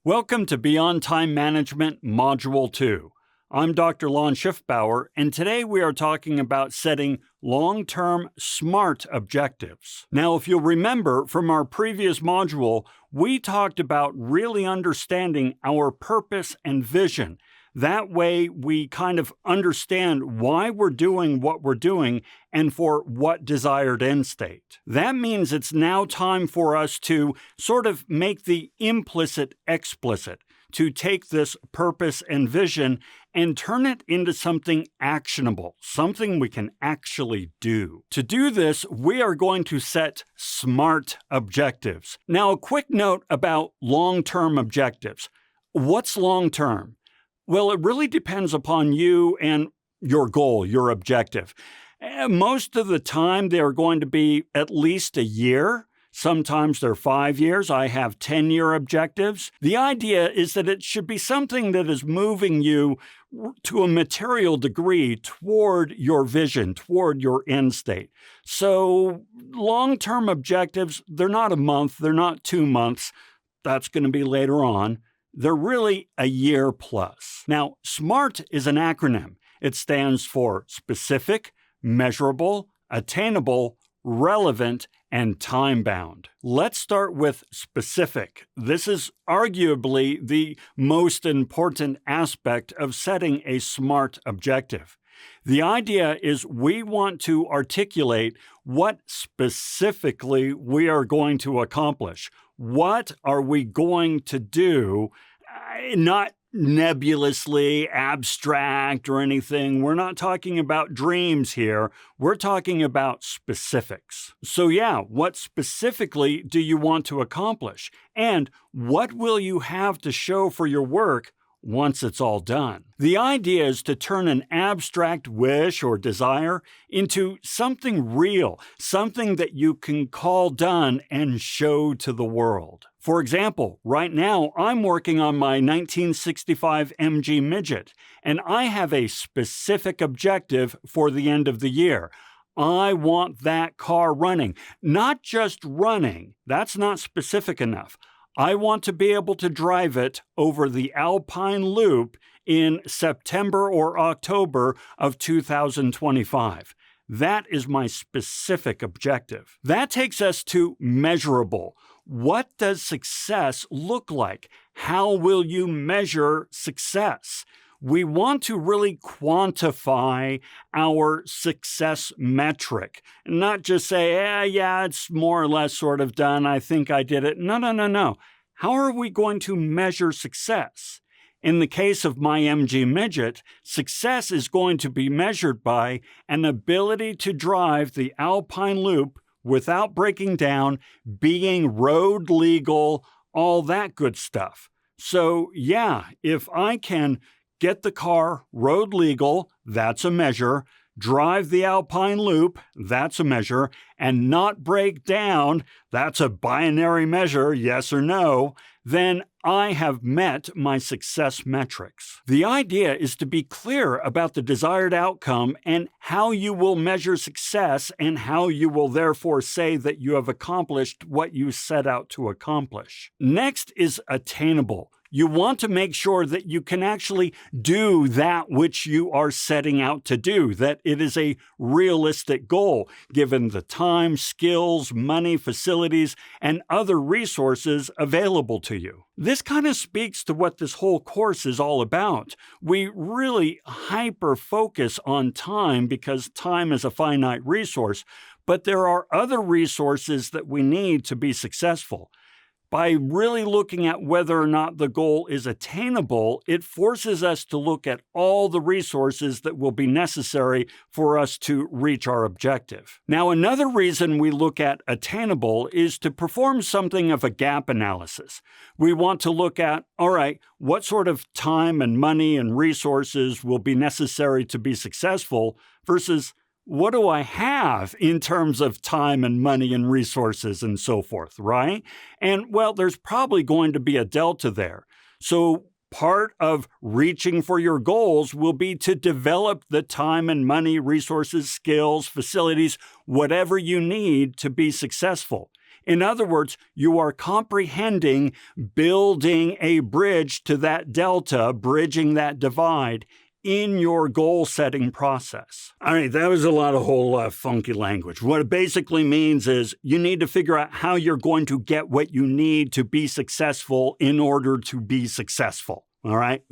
Welcome to Beyond Time Management Module 2. I'm Dr. Lon Schiffbauer, and today we are talking about setting long-term SMART objectives. Now, if you'll remember from our previous module, we talked about really understanding our purpose and vision. That way, we kind of understand why we're doing what we're doing and for what desired end state. That means it's now time for us to sort of make the implicit explicit, to take this purpose and vision and turn it into something actionable, something we can actually do. To do this, we are going to set SMART objectives. Now, a quick note about long-term objectives. What's long-term? Well, it really depends upon you and your goal, your objective. Most of the time, they're going to be at least a year. Sometimes they're 5 years. I have 10-year objectives. The idea is that it should be something that is moving you to a material degree toward your vision, toward your end state. So long-term objectives, they're not a month, they're not 2 months. That's going to be later on. They're really a year plus. Now, SMART is an acronym. It stands for specific, measurable, attainable, relevant, and time-bound. Let's start with specific. This is arguably the most important aspect of setting a SMART objective. The idea is we want to articulate what specifically we are going to accomplish. What are we going to do? Not nebulously abstract or anything. We're not talking about dreams here. We're talking about specifics. So yeah, what specifically do you want to accomplish? And what will you have to show for your work once it's all done? The idea is to turn an abstract wish or desire into something real, something that you can call done and show to the world. For example, right now I'm working on my 1965 MG Midget, and I have a specific objective for the end of the year. I want that car running. Not just running, that's not specific enough. I want to be able to drive it over the Alpine Loop in September or October of 2025. That is my specific objective. That takes us to measurable. What does success look like? How will you measure success? We want to really quantify our success metric, not just say, yeah, it's more or less sort of done. I think I did it. No. How are we going to measure success? In the case of my MG Midget, success is going to be measured by an ability to drive the Alpine Loop without breaking down, being road legal, all that good stuff. So yeah, if I can get the car road legal, that's a measure. Drive the Alpine Loop, that's a measure. And not break down, that's a binary measure, yes or no. Then I have met my success metrics. The idea is to be clear about the desired outcome and how you will measure success and how you will therefore say that you have accomplished what you set out to accomplish. Next is attainable. You want to make sure that you can actually do that which you are setting out to do, that it is a realistic goal, given the time, skills, money, facilities, and other resources available to you. This kind of speaks to what this whole course is all about. We really hyper-focus on time because time is a finite resource, but there are other resources that we need to be successful. By really looking at whether or not the goal is attainable, it forces us to look at all the resources that will be necessary for us to reach our objective. Now, another reason we look at attainable is to perform something of a gap analysis. We want to look at, all right, what sort of time and money and resources will be necessary to be successful versus what do I have in terms of time and money and resources and so forth, right? And well, there's probably going to be a delta there. So part of reaching for your goals will be to develop the time and money, resources, skills, facilities, whatever you need to be successful. In other words, you are comprehending building a bridge to that delta, bridging that divide in your goal-setting process. All right, that was a lot of whole funky language. What it basically means is you need to figure out how you're going to get what you need to be successful in order to be successful. All right?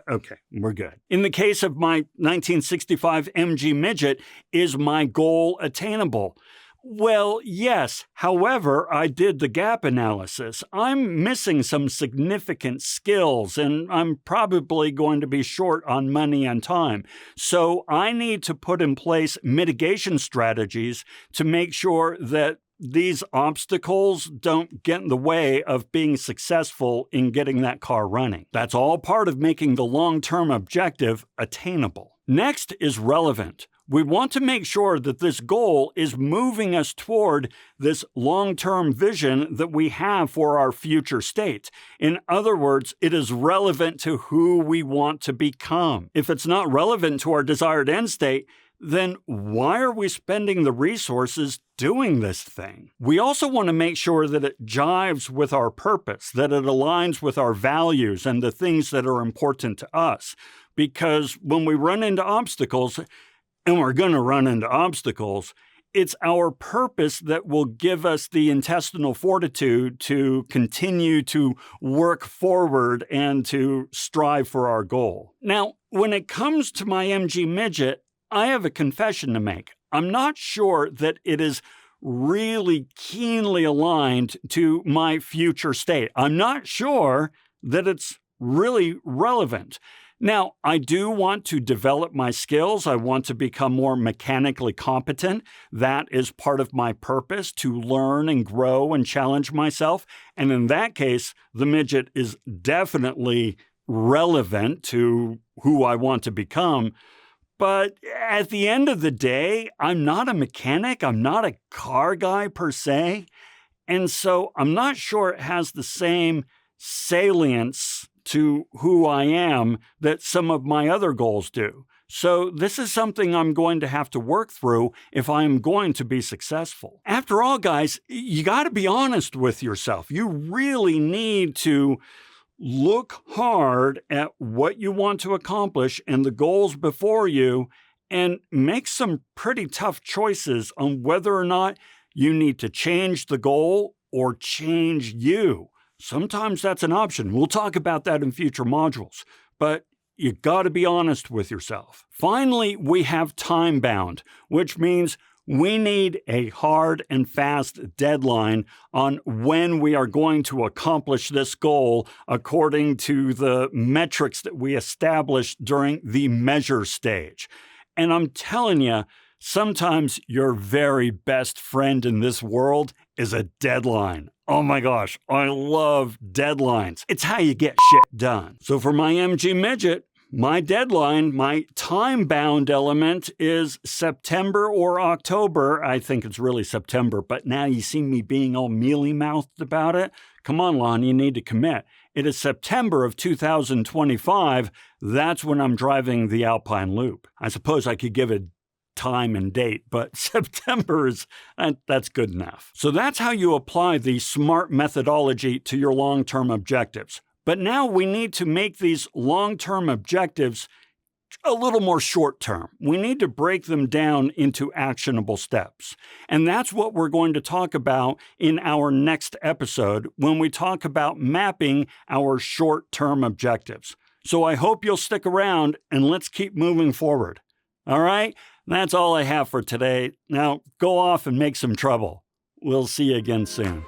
Okay, we're good. In the case of my 1965 MG Midget, is my goal attainable? Well, yes. However, I did the gap analysis. I'm missing some significant skills, and I'm probably going to be short on money and time. So I need to put in place mitigation strategies to make sure that these obstacles don't get in the way of being successful in getting that car running. That's all part of making the long-term objective attainable. Next is relevant. We want to make sure that this goal is moving us toward this long-term vision that we have for our future state. In other words, it is relevant to who we want to become. If it's not relevant to our desired end state, then why are we spending the resources doing this thing? We also want to make sure that it jives with our purpose, that it aligns with our values and the things that are important to us. Because when we run into obstacles, and we're going to run into obstacles, it's our purpose that will give us the intestinal fortitude to continue to work forward and to strive for our goal. Now, when it comes to my MG Midget, I have a confession to make. I'm not sure that it is really keenly aligned to my future state. I'm not sure that it's really relevant. Now, I do want to develop my skills. I want to become more mechanically competent. That is part of my purpose, to learn and grow and challenge myself. And in that case, the Midget is definitely relevant to who I want to become. But at the end of the day, I'm not a mechanic. I'm not a car guy per se. And so I'm not sure it has the same salience to who I am that some of my other goals do. So this is something I'm going to have to work through if I'm going to be successful. After all, guys, you got to be honest with yourself. You really need to look hard at what you want to accomplish and the goals before you and make some pretty tough choices on whether or not you need to change the goal or change you. Sometimes that's an option. We'll talk about that in future modules, but you got to be honest with yourself. Finally, we have time bound, which means we need a hard and fast deadline on when we are going to accomplish this goal according to the metrics that we established during the measure stage. And I'm telling you, sometimes your very best friend in this world is a deadline. Oh my gosh, I love deadlines. It's how you get shit done. So for my MG Midget, my deadline, my time-bound element is September or October. I think it's really September, but now you see me being all mealy-mouthed about it. Come on, Lon, you need to commit. It is September of 2025. That's when I'm driving the Alpine Loop. I suppose I could give it time and date, but September is, that's good enough. So that's how you apply the SMART methodology to your long-term objectives. But now we need to make these long-term objectives a little more short-term. We need to break them down into actionable steps. And that's what we're going to talk about in our next episode when we talk about mapping our short-term objectives. So I hope you'll stick around and let's keep moving forward. All right? That's all I have for today. Now, go off and make some trouble. We'll see you again soon.